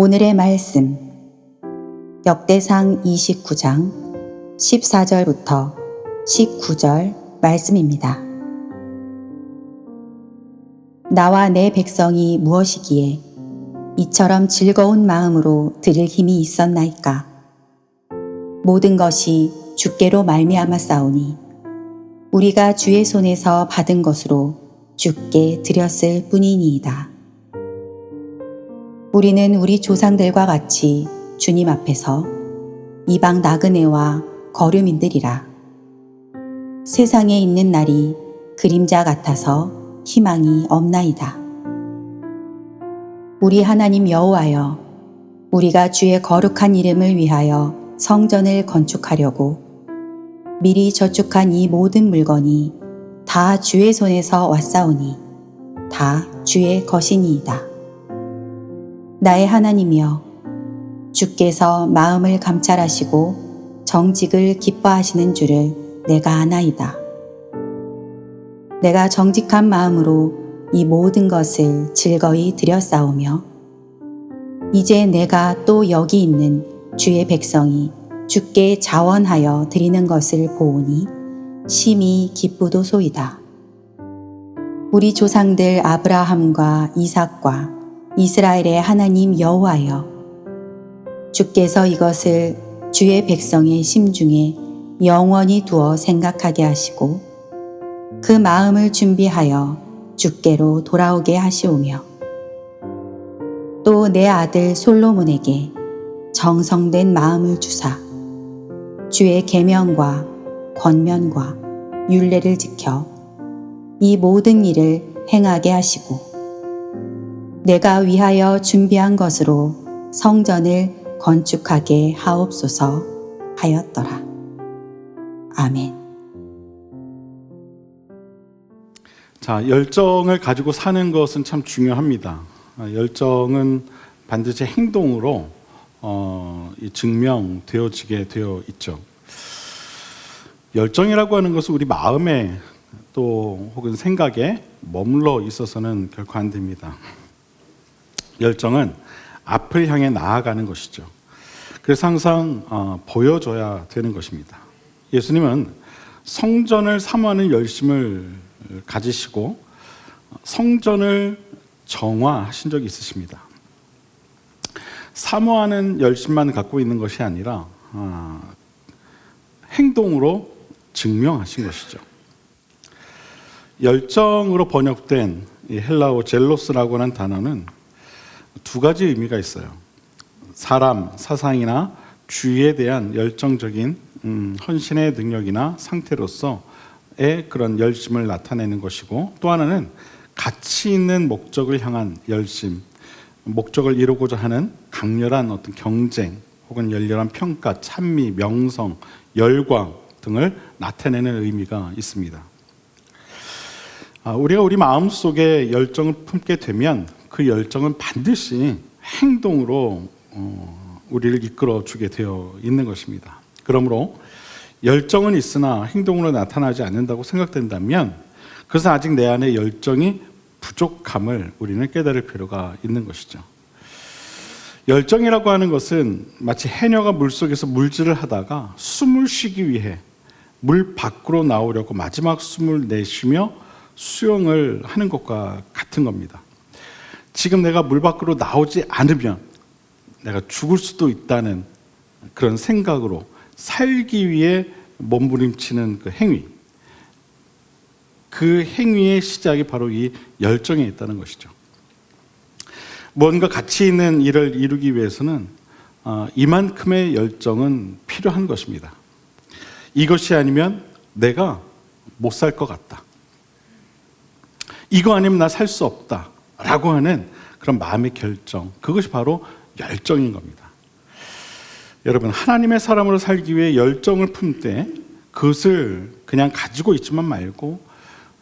오늘의 말씀 역대상 29장 14절부터 19절 말씀입니다. 나와 내 백성이 무엇이기에 이처럼 즐거운 마음으로 드릴 힘이 있었나이까? 모든 것이 주께로 말미암아 싸우니 우리가 주의 손에서 받은 것으로 주께 드렸을 뿐이니이다. 우리는 우리 조상들과 같이 주님 앞에서 이방 나그네와 거류민들이라. 세상에 있는 날이 그림자 같아서 희망이 없나이다. 우리 하나님 여호와여, 우리가 주의 거룩한 이름을 위하여 성전을 건축하려고 미리 저축한 이 모든 물건이 다 주의 손에서 왔사오니 다 주의 것이니이다. 나의 하나님이여, 주께서 마음을 감찰하시고 정직을 기뻐하시는 줄을 내가 아나이다. 내가 정직한 마음으로 이 모든 것을 즐거이 드렸사오며 이제 내가 또 여기 있는 주의 백성이 주께 자원하여 드리는 것을 보오니 심히 기쁘도소이다. 우리 조상들 아브라함과 이삭과 이스라엘의 하나님 여호와여, 주께서 이것을 주의 백성의 심중에 영원히 두어 생각하게 하시고 그 마음을 준비하여 주께로 돌아오게 하시오며 또 내 아들 솔로몬에게 정성된 마음을 주사 주의 계명과 권면과 율례를 지켜 이 모든 일을 행하게 하시고 내가 위하여 준비한 것으로 성전을 건축하게 하옵소서 하였더라. 아멘. 자, 열정을 가지고 사는 것은 참 중요합니다. 열정은 반드시 행동으로 증명되어지게 되어 있죠. 열정이라고 하는 것은 우리 마음에 또 혹은 생각에 머물러 있어서는 결코 안 됩니다. 열정은 앞을 향해 나아가는 것이죠. 그래서 항상 보여줘야 되는 것입니다. 예수님은 성전을 사모하는 열심을 가지시고 성전을 정화하신 적이 있으십니다. 사모하는 열심만 갖고 있는 것이 아니라 행동으로 증명하신 것이죠. 열정으로 번역된 이 헬라어 젤로스라고 하는 단어는 두 가지 의미가 있어요. 사람, 사상이나 주의에 대한 열정적인 헌신의 능력이나 상태로서의 그런 열심을 나타내는 것이고, 또 하나는 가치 있는 목적을 향한 열심, 목적을 이루고자 하는 강렬한 어떤 경쟁 혹은 열렬한 평가, 찬미, 명성, 열광 등을 나타내는 의미가 있습니다. 우리가 우리 마음속에 열정을 품게 되면 그 열정은 반드시 행동으로 우리를 이끌어 주게 되어 있는 것입니다. 그러므로 열정은 있으나 행동으로 나타나지 않는다고 생각된다면 그것은 아직 내 안에 열정이 부족함을 우리는 깨달을 필요가 있는 것이죠. 열정이라고 하는 것은 마치 해녀가 물속에서 물질을 하다가 숨을 쉬기 위해 물 밖으로 나오려고 마지막 숨을 내쉬며 수영을 하는 것과 같은 겁니다. 지금 내가 물 밖으로 나오지 않으면 내가 죽을 수도 있다는 그런 생각으로 살기 위해 몸부림치는 그 행위, 그 행위의 시작이 바로 이 열정에 있다는 것이죠. 뭔가 가치 있는 일을 이루기 위해서는 이만큼의 열정은 필요한 것입니다. 이것이 아니면 내가 못 살 것 같다. 이거 아니면 나 살 수 없다. 라고 하는 그런 마음의 결정, 그것이 바로 열정인 겁니다. 여러분, 하나님의 사람으로 살기 위해 열정을 품되 그것을 그냥 가지고 있지만 말고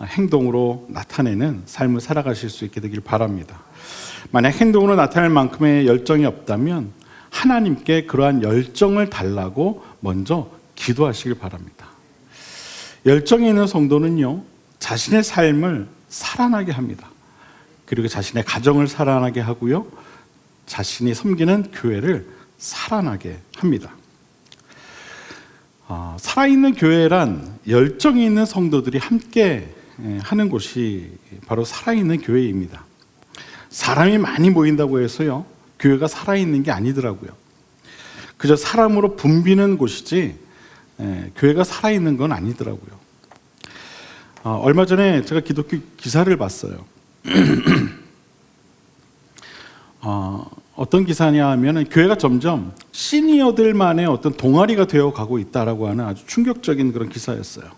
행동으로 나타내는 삶을 살아가실 수 있게 되길 바랍니다. 만약 행동으로 나타낼 만큼의 열정이 없다면 하나님께 그러한 열정을 달라고 먼저 기도하시길 바랍니다. 열정이 있는 성도는요, 자신의 삶을 살아나게 합니다. 그리고 자신의 가정을 살아나게 하고요, 자신이 섬기는 교회를 살아나게 합니다. 살아있는 교회란 열정이 있는 성도들이 함께 하는 곳이 바로 살아있는 교회입니다. 사람이 많이 모인다고 해서요, 교회가 살아있는 게 아니더라고요. 그저 사람으로 붐비는 곳이지 교회가 살아있는 건 아니더라고요. 얼마 전에 제가 기독교 기사를 봤어요. 어떤 기사냐 하면 교회가 점점 시니어들만의 어떤 동아리가 되어 가고 있다라고 하는 아주 충격적인 그런 기사였어요.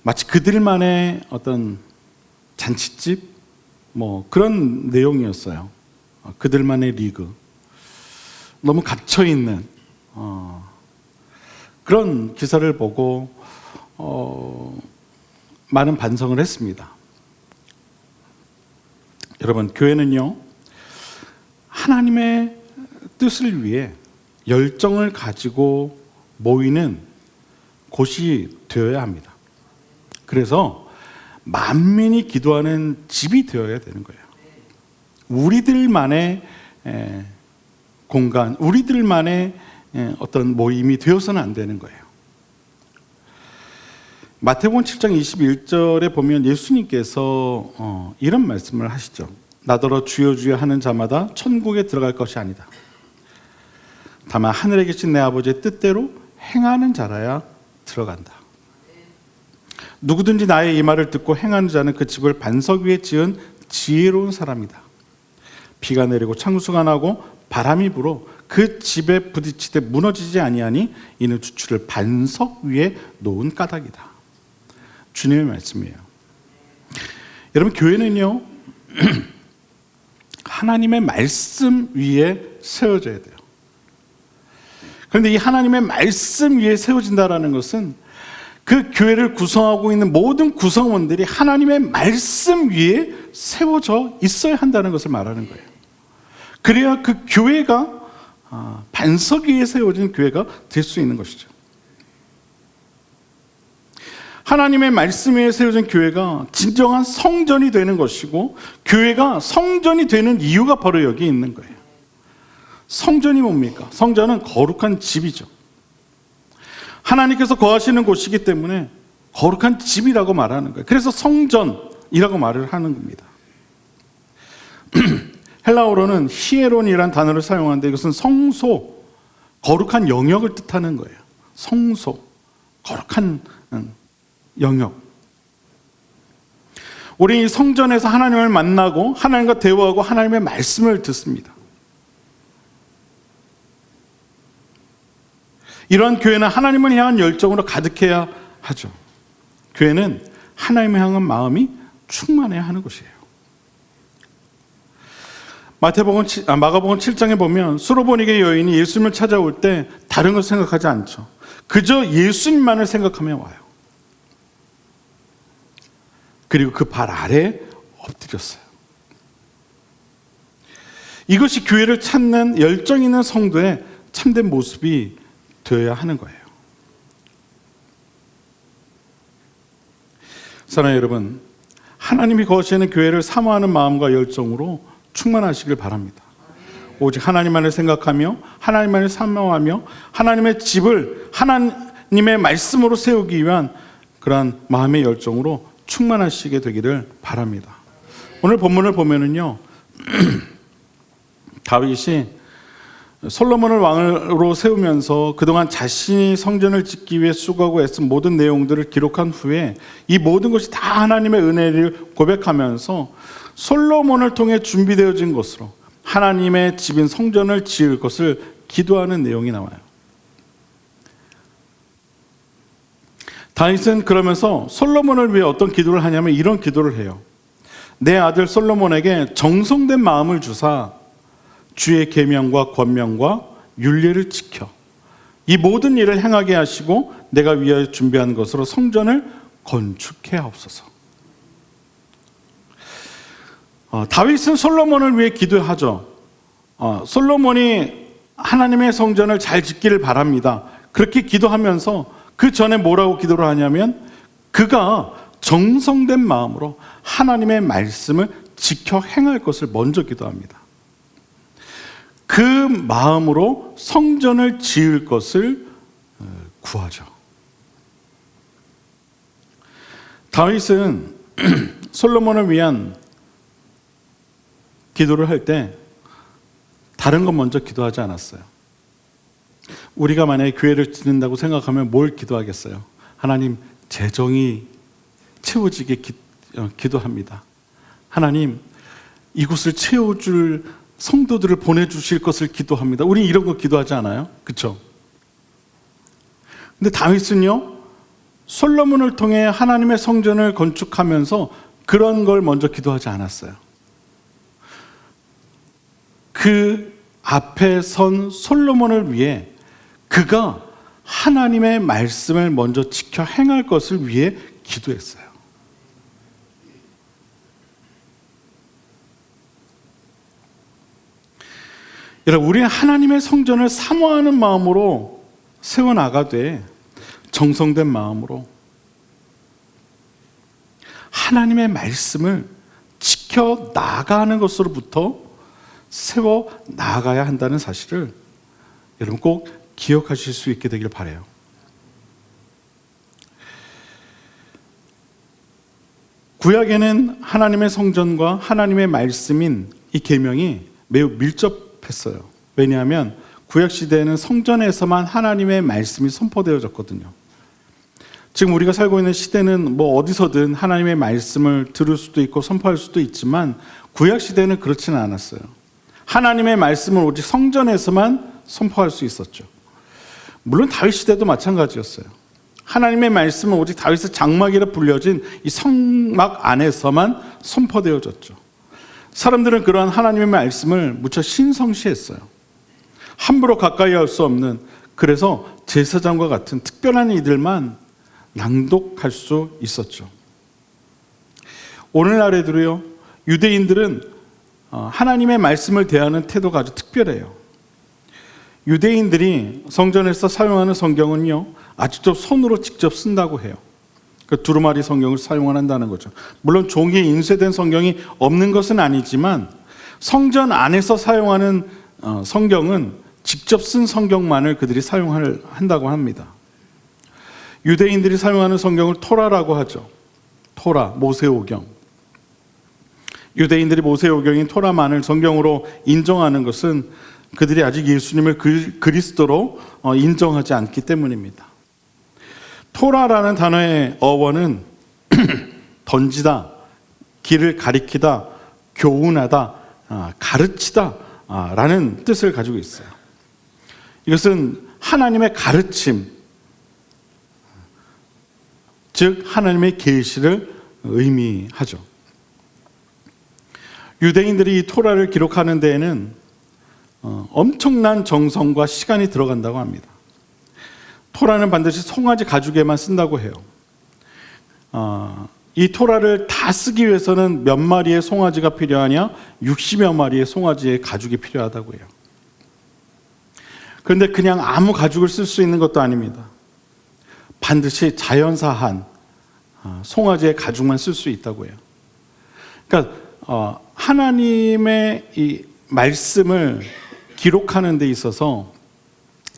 마치 그들만의 어떤 잔칫집 뭐 그런 내용이었어요. 그들만의 리그, 너무 갇혀 있는 그런 기사를 보고 많은 반성을 했습니다. 여러분, 교회는요, 하나님의 뜻을 위해 열정을 가지고 모이는 곳이 되어야 합니다. 그래서 만민이 기도하는 집이 되어야 되는 거예요. 우리들만의 공간, 우리들만의 어떤 모임이 되어서는 안 되는 거예요. 마태복음 7장 21절에 보면 예수님께서 이런 말씀을 하시죠. 나더러 주여 주여 하는 자마다 천국에 들어갈 것이 아니다. 다만 하늘에 계신 내 아버지의 뜻대로 행하는 자라야 들어간다. 누구든지 나의 이 말을 듣고 행하는 자는 그 집을 반석 위에 지은 지혜로운 사람이다. 비가 내리고 창수가 나고 바람이 불어 그 집에 부딪히되 무너지지 아니하니 이는 주추를 반석 위에 놓은 까닭이다. 주님의 말씀이에요. 여러분, 교회는요, 하나님의 말씀 위에 세워져야 돼요. 그런데 이 하나님의 말씀 위에 세워진다라는 것은 그 교회를 구성하고 있는 모든 구성원들이 하나님의 말씀 위에 세워져 있어야 한다는 것을 말하는 거예요. 그래야 그 교회가 반석 위에 세워진 교회가 될 수 있는 것이죠. 하나님의 말씀 위에 세워진 교회가 진정한 성전이 되는 것이고, 교회가 성전이 되는 이유가 바로 여기 있는 거예요. 성전이 뭡니까? 성전은 거룩한 집이죠. 하나님께서 거하시는 곳이기 때문에 거룩한 집이라고 말하는 거예요. 그래서 성전이라고 말을 하는 겁니다. 헬라어로는 히에론이라는 단어를 사용하는데 이것은 성소, 거룩한 영역을 뜻하는 거예요. 성소, 거룩한 영역. 우리 이 성전에서 하나님을 만나고 하나님과 대화하고 하나님의 말씀을 듣습니다. 이러한 교회는 하나님을 향한 열정으로 가득해야 하죠. 교회는 하나님을 향한 마음이 충만해야 하는 곳이에요. 마가복음 7장에 보면 수로보니게 여인이 예수님을 찾아올 때 다른 걸 생각하지 않죠. 그저 예수님만을 생각하며 와요. 그리고 그 발 아래에 엎드렸어요. 이것이 교회를 찾는 열정 있는 성도의 참된 모습이 되어야 하는 거예요. 사랑하는 여러분, 하나님이 거하시는 교회를 사모하는 마음과 열정으로 충만하시길 바랍니다. 오직 하나님만을 생각하며 하나님만을 사모하며 하나님의 집을 하나님의 말씀으로 세우기 위한 그러한 마음의 열정으로 충만하시게 되기를 바랍니다. 오늘 본문을 보면은요, 다윗이 솔로몬을 왕으로 세우면서 그동안 자신이 성전을 짓기 위해 수고하고 애쓴 모든 내용들을 기록한 후에 이 모든 것이 다 하나님의 은혜를 고백하면서 솔로몬을 통해 준비되어진 것으로 하나님의 집인 성전을 지을 것을 기도하는 내용이 나와요. 다윗은 그러면서 솔로몬을 위해 어떤 기도를 하냐면 이런 기도를 해요. 내 아들 솔로몬에게 정성된 마음을 주사 주의 계명과 권명과 율례를 지켜 이 모든 일을 행하게 하시고 내가 위하여 준비한 것으로 성전을 건축해 하옵소서. 다윗은 솔로몬을 위해 기도하죠. 솔로몬이 하나님의 성전을 잘 짓기를 바랍니다. 그렇게 기도하면서 그 전에 뭐라고 기도를 하냐면 그가 정성된 마음으로 하나님의 말씀을 지켜 행할 것을 먼저 기도합니다. 그 마음으로 성전을 지을 것을 구하죠. 다윗은 솔로몬을 위한 기도를 할 때 다른 것 먼저 기도하지 않았어요. 우리가 만약에 교회를 짓는다고 생각하면 뭘 기도하겠어요? 하나님, 재정이 채워지게 기도합니다. 하나님, 이곳을 채워줄 성도들을 보내주실 것을 기도합니다. 우리 이런 거 기도하지 않아요? 그렇죠? 근데 다윗은요, 솔로몬을 통해 하나님의 성전을 건축하면서 그런 걸 먼저 기도하지 않았어요. 그 앞에 선 솔로몬을 위해 그가 하나님의 말씀을 먼저 지켜 행할 것을 위해 기도했어요. 여러분, 우리는 하나님의 성전을 사모하는 마음으로 세워나가되 정성된 마음으로 하나님의 말씀을 지켜 나가는 것으로부터 세워 나가야 한다는 사실을 여러분 꼭 기억하실 수 있게 되길 바라요. 구약에는 하나님의 성전과 하나님의 말씀인 이 계명이 매우 밀접했어요. 왜냐하면 구약 시대에는 성전에서만 하나님의 말씀이 선포되어졌거든요. 지금 우리가 살고 있는 시대는 뭐 어디서든 하나님의 말씀을 들을 수도 있고 선포할 수도 있지만 구약 시대는 그렇지는 않았어요. 하나님의 말씀을 오직 성전에서만 선포할 수 있었죠. 물론 다윗 시대도 마찬가지였어요. 하나님의 말씀은 오직 다윗의 장막이라 불려진 이 성막 안에서만 선포되어졌죠. 사람들은 그러한 하나님의 말씀을 무척 신성시했어요. 함부로 가까이 할 수 없는, 그래서 제사장과 같은 특별한 이들만 낭독할 수 있었죠. 오늘날에도요, 유대인들은 하나님의 말씀을 대하는 태도가 아주 특별해요. 유대인들이 성전에서 사용하는 성경은요, 아직도 손으로 직접 쓴다고 해요. 그 두루마리 성경을 사용한다는 거죠. 물론 종이에 인쇄된 성경이 없는 것은 아니지만 성전 안에서 사용하는 성경은 직접 쓴 성경만을 그들이 사용한다고 합니다. 유대인들이 사용하는 성경을 토라라고 하죠. 토라, 모세오경. 유대인들이 모세오경인 토라만을 성경으로 인정하는 것은 그들이 아직 예수님을 그리스도로 인정하지 않기 때문입니다. 토라라는 단어의 어원은 던지다, 길을 가리키다, 교훈하다, 가르치다 라는 뜻을 가지고 있어요. 이것은 하나님의 가르침, 즉 하나님의 계시를 의미하죠. 유대인들이 이 토라를 기록하는 데에는 엄청난 정성과 시간이 들어간다고 합니다. 토라는 반드시 송아지 가죽에만 쓴다고 해요. 이 토라를 다 쓰기 위해서는 몇 마리의 송아지가 필요하냐? 60여 마리의 송아지의 가죽이 필요하다고 해요. 그런데 그냥 아무 가죽을 쓸 수 있는 것도 아닙니다. 반드시 자연사한 송아지의 가죽만 쓸 수 있다고 해요. 그러니까 하나님의 이 말씀을 기록하는 데 있어서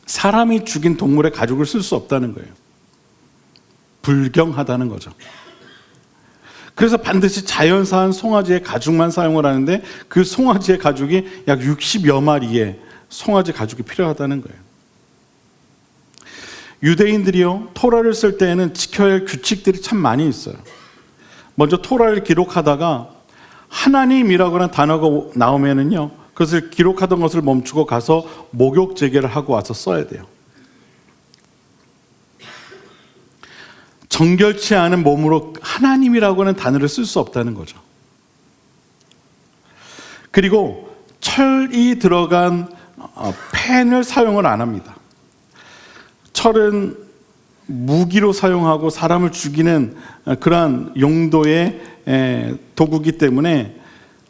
사람이 죽인 동물의 가죽을 쓸 수 없다는 거예요. 불경하다는 거죠. 그래서 반드시 자연사한 송아지의 가죽만 사용을 하는데 그 송아지의 가죽이 약 60여 마리의 송아지 가죽이 필요하다는 거예요. 유대인들이요, 토라를 쓸 때에는 지켜야 할 규칙들이 참 많이 있어요. 먼저 토라를 기록하다가 하나님이라고 하는 단어가 나오면은요, 그것을 기록하던 것을 멈추고 가서 목욕 재개를 하고 와서 써야 돼요. 정결치 않은 몸으로 하나님이라고 하는 단어를 쓸 수 없다는 거죠. 그리고 철이 들어간 펜을 사용을 안 합니다. 철은 무기로 사용하고 사람을 죽이는 그러한 용도의 도구이기 때문에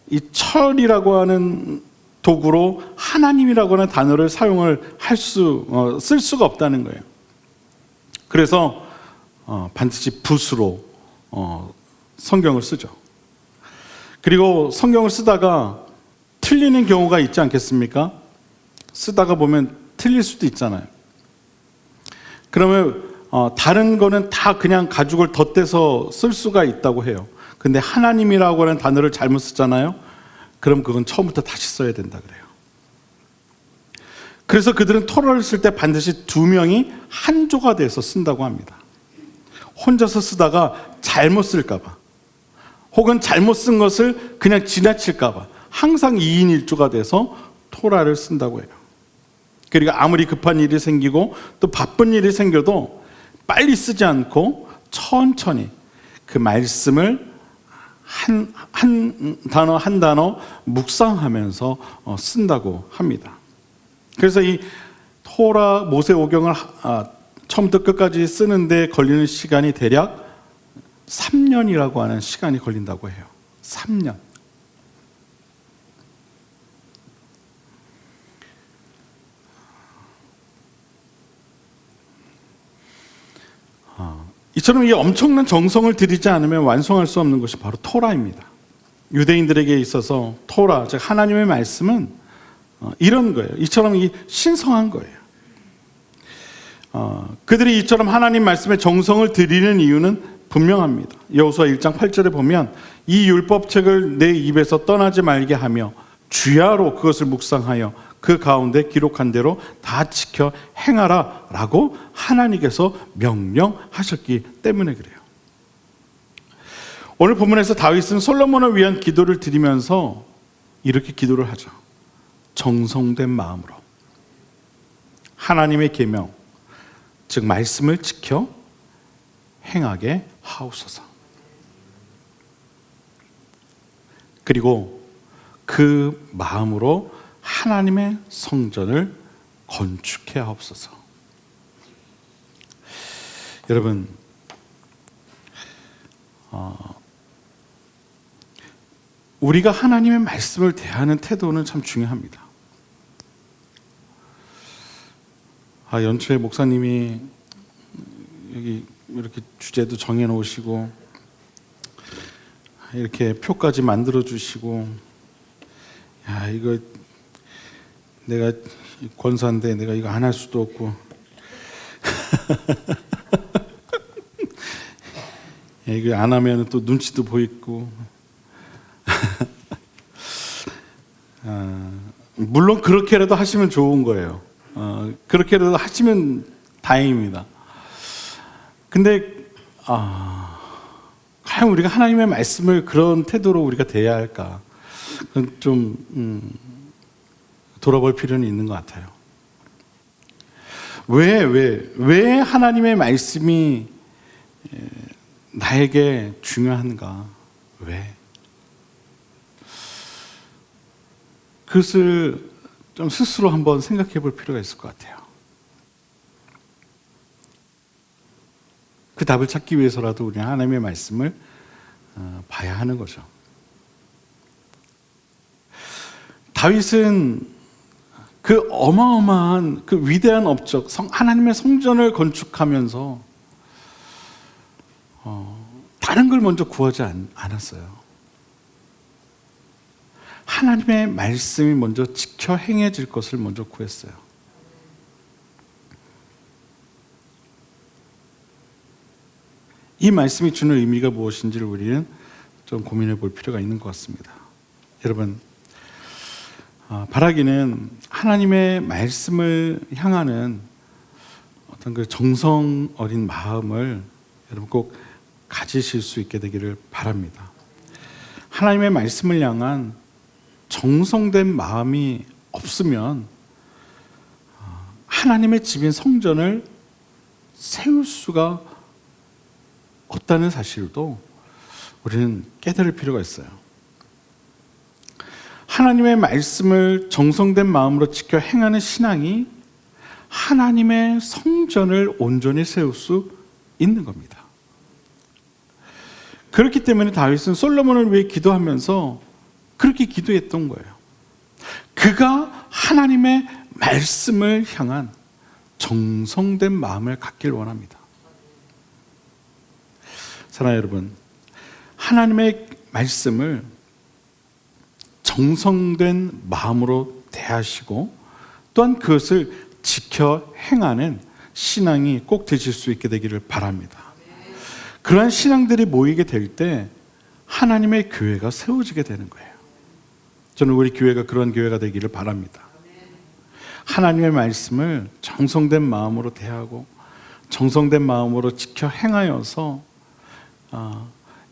이 철이라고 하는 도구로 하나님이라고 하는 단어를 사용을 쓸 수가 없다는 거예요. 그래서 반드시 붓으로 성경을 쓰죠. 그리고 성경을 쓰다가 틀리는 경우가 있지 않겠습니까? 쓰다가 보면 틀릴 수도 있잖아요. 그러면 다른 거는 다 그냥 가죽을 덧대서 쓸 수가 있다고 해요. 근데 하나님이라고 하는 단어를 잘못 쓰잖아요. 그럼 그건 처음부터 다시 써야 된다 그래요. 그래서 그들은 토라를 쓸 때 반드시 두 명이 한 조가 돼서 쓴다고 합니다. 혼자서 쓰다가 잘못 쓸까 봐, 혹은 잘못 쓴 것을 그냥 지나칠까 봐 항상 2인 1조가 돼서 토라를 쓴다고 해요. 그러니까 아무리 급한 일이 생기고 또 바쁜 일이 생겨도 빨리 쓰지 않고 천천히 그 말씀을 한 단어 한 단어 묵상하면서 쓴다고 합니다. 그래서 이 토라 모세오경을 처음부터 끝까지 쓰는데 걸리는 시간이 대략 3년이라고 하는 시간이 걸린다고 해요. 3년. 이처럼 이 엄청난 정성을 들이지 않으면 완성할 수 없는 것이 바로 토라입니다. 유대인들에게 있어서 토라, 즉 하나님의 말씀은 이런 거예요. 이처럼 이 신성한 거예요. 그들이 이처럼 하나님 말씀에 정성을 들이는 이유는 분명합니다. 여호수아 1장 8절에 보면 이 율법책을 내 입에서 떠나지 말게 하며 주야로 그것을 묵상하여 그 가운데 기록한 대로 다 지켜 행하라 라고 하나님께서 명령하셨기 때문에 그래요. 오늘 본문에서 다윗은 솔로몬을 위한 기도를 드리면서 이렇게 기도를 하죠. 정성된 마음으로 하나님의 계명, 즉 말씀을 지켜 행하게 하옵소서. 그리고 그 마음으로 하나님의 성전을 건축해 하옵소서. 여러분, 우리가 하나님의 말씀을 대하는 태도는 참 중요합니다. 연초에 목사님이 여기 이렇게 주제도 정해 놓으시고 이렇게 표까지 만들어 주시고, 야, 이거 내가 권사인데 내가 이거 안 할 수도 없고 이거 안 하면 또 눈치도 보이고 물론 그렇게라도 하시면 좋은 거예요. 그렇게라도 하시면 다행입니다. 근데 과연 우리가 하나님의 말씀을 그런 태도로 우리가 대해야 할까? 좀 돌아볼 필요는 있는 것 같아요. 왜 하나님의 말씀이 나에게 중요한가? 왜? 그것을 좀 스스로 한번 생각해 볼 필요가 있을 것 같아요. 그 답을 찾기 위해서라도 우리는 하나님의 말씀을 봐야 하는 거죠. 다윗은 그 어마어마한 그 위대한 업적, 하나님의 성전을 건축하면서 다른 걸 먼저 구하지 않았어요. 하나님의 말씀이 먼저 지켜 행해질 것을 먼저 구했어요. 이 말씀이 주는 의미가 무엇인지를 우리는 좀 고민해 볼 필요가 있는 것 같습니다. 여러분, 바라기는 하나님의 말씀을 향하는 어떤 그 정성 어린 마음을 여러분 꼭 가지실 수 있게 되기를 바랍니다. 하나님의 말씀을 향한 정성된 마음이 없으면 하나님의 집인 성전을 세울 수가 없다는 사실도 우리는 깨달을 필요가 있어요. 하나님의 말씀을 정성된 마음으로 지켜 행하는 신앙이 하나님의 성전을 온전히 세울 수 있는 겁니다. 그렇기 때문에 다윗은 솔로몬을 위해 기도하면서 그렇게 기도했던 거예요. 그가 하나님의 말씀을 향한 정성된 마음을 갖길 원합니다. 사랑하는 여러분, 하나님의 말씀을 정성된 마음으로 대하시고 또한 그것을 지켜 행하는 신앙이 꼭 되실 수 있게 되기를 바랍니다. 그러한 신앙들이 모이게 될 때 하나님의 교회가 세워지게 되는 거예요. 저는 우리 교회가 그런 교회가 되기를 바랍니다. 하나님의 말씀을 정성된 마음으로 대하고 정성된 마음으로 지켜 행하여서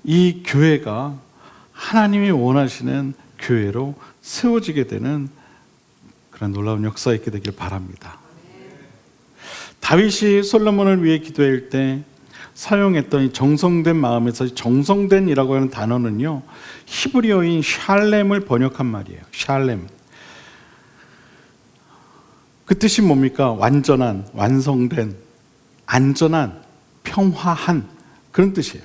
이 교회가 하나님이 원하시는 교회로 세워지게 되는 그런 놀라운 역사가 있게 되길 바랍니다. 다윗이 솔로몬을 위해 기도할 때 사용했던 이 정성된 마음에서 정성된이라고 하는 단어는요, 히브리어인 샬렘을 번역한 말이에요. 샬렘. 그 뜻이 뭡니까? 완전한, 완성된, 안전한, 평화한 그런 뜻이에요.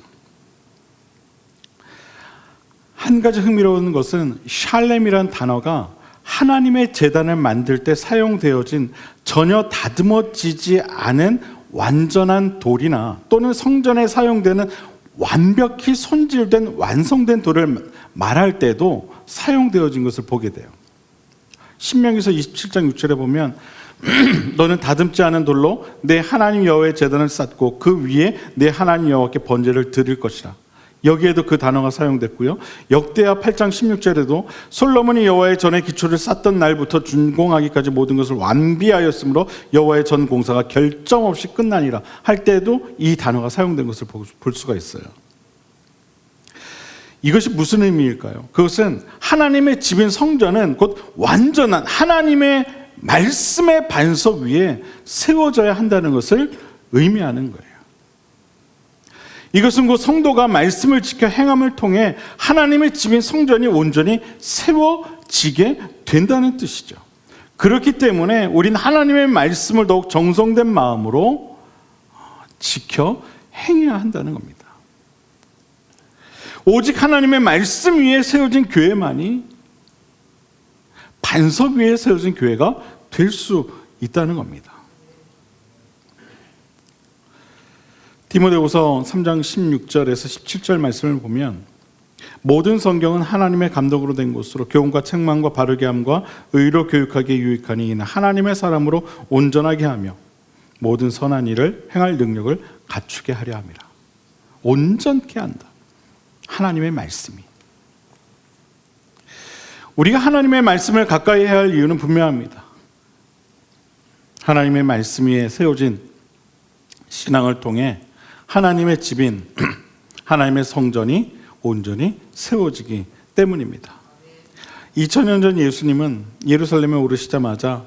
한 가지 흥미로운 것은 샬렘이라는 단어가 하나님의 제단을 만들 때 사용되어진 전혀 다듬어지지 않은 완전한 돌이나 또는 성전에 사용되는 완벽히 손질된 완성된 돌을 말할 때도 사용되어진 것을 보게 돼요. 신명기서 27장 6절에 보면 너는 다듬지 않은 돌로 내 하나님 여호와의 제단을 쌓고 그 위에 내 하나님 여호와께 번제를 드릴 것이라. 여기에도 그 단어가 사용됐고요. 역대하 8장 16절에도 솔로몬이 여호와의 전에 기초를 쌓던 날부터 준공하기까지 모든 것을 완비하였으므로 여호와의 전 공사가 결점 없이 끝나니라 할 때에도 이 단어가 사용된 것을 볼 수가 있어요. 이것이 무슨 의미일까요? 그것은 하나님의 집인 성전은 곧 완전한 하나님의 말씀의 반석 위에 세워져야 한다는 것을 의미하는 거예요. 이것은 곧 성도가 말씀을 지켜 행함을 통해 하나님의 집인 성전이 온전히 세워지게 된다는 뜻이죠. 그렇기 때문에 우리는 하나님의 말씀을 더욱 정성된 마음으로 지켜 행해야 한다는 겁니다. 오직 하나님의 말씀 위에 세워진 교회만이 반석 위에 세워진 교회가 될 수 있다는 겁니다. 디모데후서 3장 16절에서 17절 말씀을 보면 모든 성경은 하나님의 감독으로 된 것으로 교훈과 책망과 바르게 함과 의로 교육하기에 유익하니 이는 하나님의 사람으로 온전하게 하며 모든 선한 일을 행할 능력을 갖추게 하려 함이라. 온전케 한다. 하나님의 말씀이. 우리가 하나님의 말씀을 가까이 해야 할 이유는 분명합니다. 하나님의 말씀 위에 세워진 신앙을 통해 하나님의 집인 하나님의 성전이 온전히 세워지기 때문입니다. 2000년 전 예수님은 예루살렘에 오르시자마자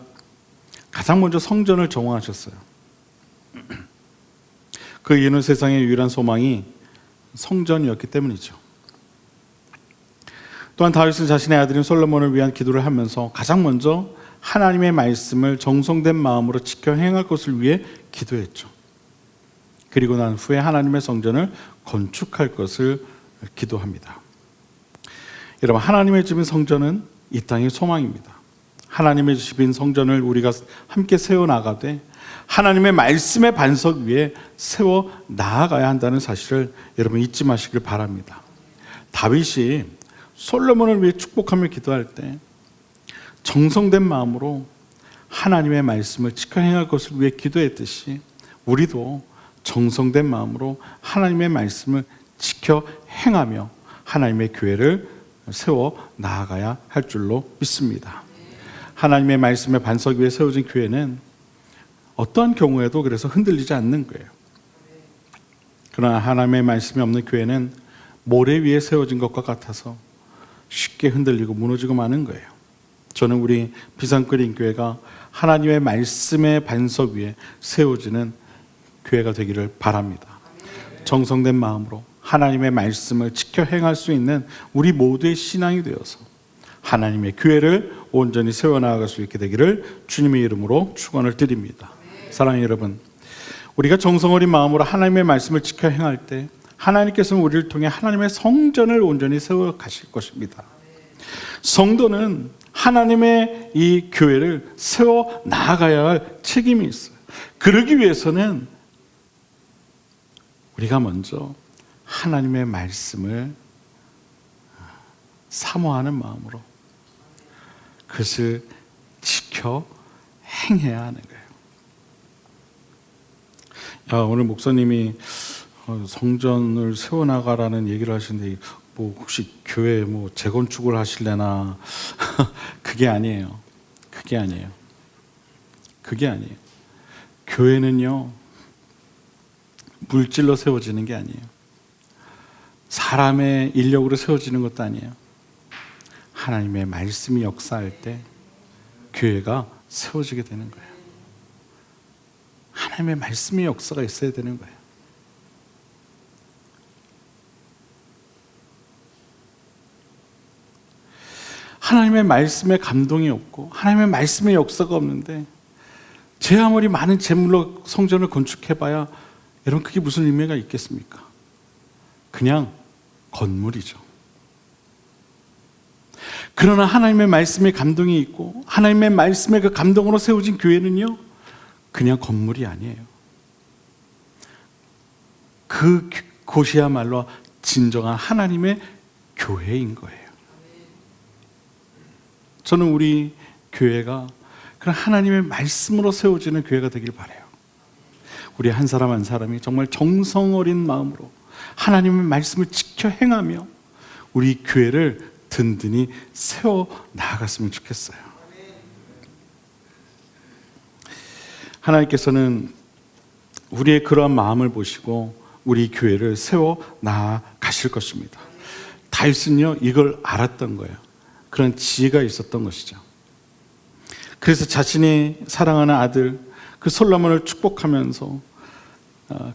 가장 먼저 성전을 정화하셨어요. 그 이유는 세상의 유일한 소망이 성전이었기 때문이죠. 또한 다윗은 자신의 아들인 솔로몬을 위한 기도를 하면서 가장 먼저 하나님의 말씀을 정성된 마음으로 지켜 행할 것을 위해 기도했죠. 그리고 난 후에 하나님의 성전을 건축할 것을 기도합니다. 여러분, 하나님의 집인 성전은 이 땅의 소망입니다. 하나님의 집인 성전을 우리가 함께 세워나가되 하나님의 말씀의 반석 위에 세워 나아가야 한다는 사실을 여러분 잊지 마시길 바랍니다. 다윗이 솔로몬을 위해 축복하며 기도할 때 정성된 마음으로 하나님의 말씀을 지켜 행할 것을 위해 기도했듯이 우리도 정성된 마음으로 하나님의 말씀을 지켜 행하며 하나님의 교회를 세워 나아가야 할 줄로 믿습니다. 하나님의 말씀의 반석 위에 세워진 교회는 어떠한 경우에도 그래서 흔들리지 않는 거예요. 그러나 하나님의 말씀이 없는 교회는 모래 위에 세워진 것과 같아서 쉽게 흔들리고 무너지고 마는 거예요. 저는 우리 비상그린교회가 하나님의 말씀의 반석 위에 세워지는 교회가 되기를 바랍니다. 정성된 마음으로 하나님의 말씀을 지켜 행할 수 있는 우리 모두의 신앙이 되어서 하나님의 교회를 온전히 세워나갈 수 있게 되기를 주님의 이름으로 축원을 드립니다. 사랑하는 여러분, 우리가 정성 어린 마음으로 하나님의 말씀을 지켜 행할 때 하나님께서는 우리를 통해 하나님의 성전을 온전히 세워 가실 것입니다. 성도는 하나님의 이 교회를 세워 나아가야 할 책임이 있어요. 그러기 위해서는 우리가 먼저 하나님의 말씀을 사모하는 마음으로 그것을 지켜 행해야 하는 거예요. 오늘 목사님이 성전을 세워나가라는 얘기를 하시는데 뭐 혹시 교회 뭐 재건축을 하실래나 그게 아니에요. 그게 아니에요. 그게 아니에요. 교회는요, 물질로 세워지는 게 아니에요. 사람의 인력으로 세워지는 것도 아니에요. 하나님의 말씀이 역사할 때 교회가 세워지게 되는 거예요. 하나님의 말씀의 역사가 있어야 되는 거예요. 하나님의 말씀에 감동이 없고 하나님의 말씀의 역사가 없는데 제 아무리 많은 재물로 성전을 건축해봐야 여러분 그게 무슨 의미가 있겠습니까? 그냥 건물이죠. 그러나 하나님의 말씀에 감동이 있고 하나님의 말씀의 그 감동으로 세워진 교회는요, 그냥 건물이 아니에요. 그 곳이야말로 진정한 하나님의 교회인 거예요. 저는 우리 교회가 그런 하나님의 말씀으로 세워지는 교회가 되길 바라요. 우리 한 사람 한 사람이 정말 정성 어린 마음으로 하나님의 말씀을 지켜 행하며 우리 교회를 든든히 세워 나아갔으면 좋겠어요. 하나님께서는 우리의 그러한 마음을 보시고 우리 교회를 세워 나아가실 것입니다. 다윗은요, 이걸 알았던 거예요. 그런 지혜가 있었던 것이죠. 그래서 자신이 사랑하는 아들 그 솔로몬을 축복하면서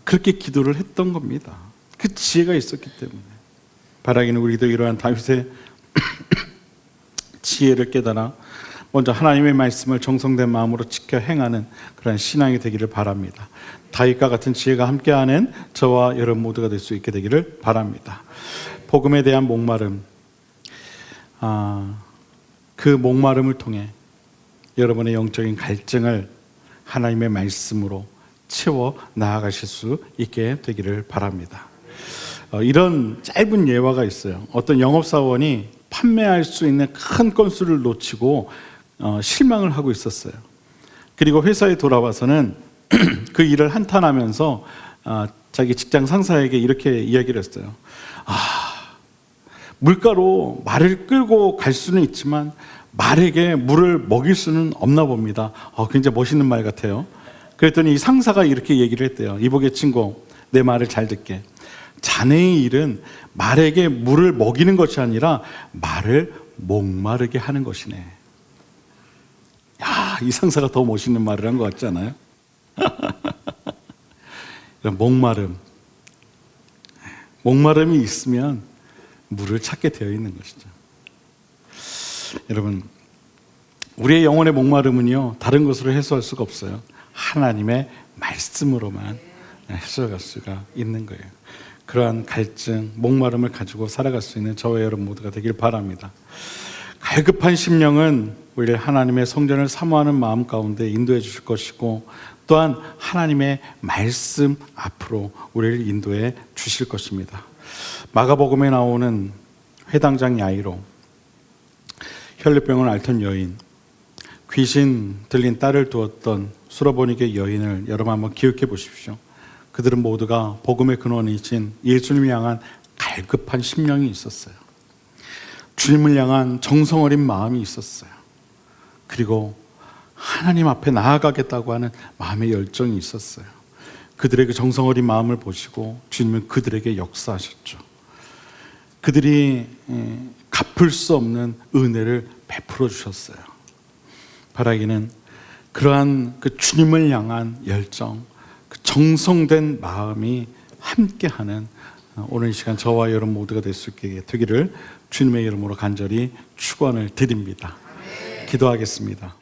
그렇게 기도를 했던 겁니다. 그 지혜가 있었기 때문에. 바라기는 우리도 이러한 다윗의 지혜를 깨달아 먼저 하나님의 말씀을 정성된 마음으로 지켜 행하는 그런 신앙이 되기를 바랍니다. 다윗과 같은 지혜가 함께하는 저와 여러분 모두가 될 수 있게 되기를 바랍니다. 복음에 대한 목마름, 그 목마름을 통해 여러분의 영적인 갈증을 하나님의 말씀으로 채워 나아가실 수 있게 되기를 바랍니다. 이런 짧은 예화가 있어요. 어떤 영업사원이 판매할 수 있는 큰 건수를 놓치고 실망을 하고 있었어요. 그리고 회사에 돌아와서는 그 일을 한탄하면서 자기 직장 상사에게 이렇게 이야기를 했어요. 물가로 말을 끌고 갈 수는 있지만 말에게 물을 먹일 수는 없나 봅니다. 굉장히 멋있는 말 같아요. 그랬더니 이 상사가 이렇게 얘기를 했대요. 이보게 친구, 내 말을 잘 듣게. 자네의 일은 말에게 물을 먹이는 것이 아니라 말을 목마르게 하는 것이네. 야, 이 상사가 더 멋있는 말을 한 것 같지 않아요? 목마름이 있으면 물을 찾게 되어 있는 것이죠. 여러분, 우리의 영혼의 목마름은요, 다른 것으로 해소할 수가 없어요. 하나님의 말씀으로만 해소할 수가 있는 거예요. 그러한 갈증, 목마름을 가지고 살아갈 수 있는 저와 여러분 모두가 되길 바랍니다. 갈급한 심령은 우리를 하나님의 성전을 사모하는 마음 가운데 인도해 주실 것이고, 또한 하나님의 말씀 앞으로 우리를 인도해 주실 것입니다. 마가복음에 나오는 회당장 야이로, 혈루병을 앓던 여인, 귀신 들린 딸을 두었던 수로보니게 여인을 여러분 한번 기억해 보십시오. 그들은 모두가 복음의 근원이신 예수님을 향한 갈급한 심령이 있었어요. 주님을 향한 정성 어린 마음이 있었어요. 그리고 하나님 앞에 나아가겠다고 하는 마음의 열정이 있었어요. 그들의 그 정성 어린 마음을 보시고 주님은 그들에게 역사하셨죠. 그들이 갚을 수 없는 은혜를 베풀어 주셨어요. 바라기는 그러한 그 주님을 향한 열정, 그 정성된 마음이 함께하는 오늘 이 시간 저와 여러분 모두가 될 수 있게 되기를 주님의 이름으로 간절히 축원을 드립니다. 기도하겠습니다.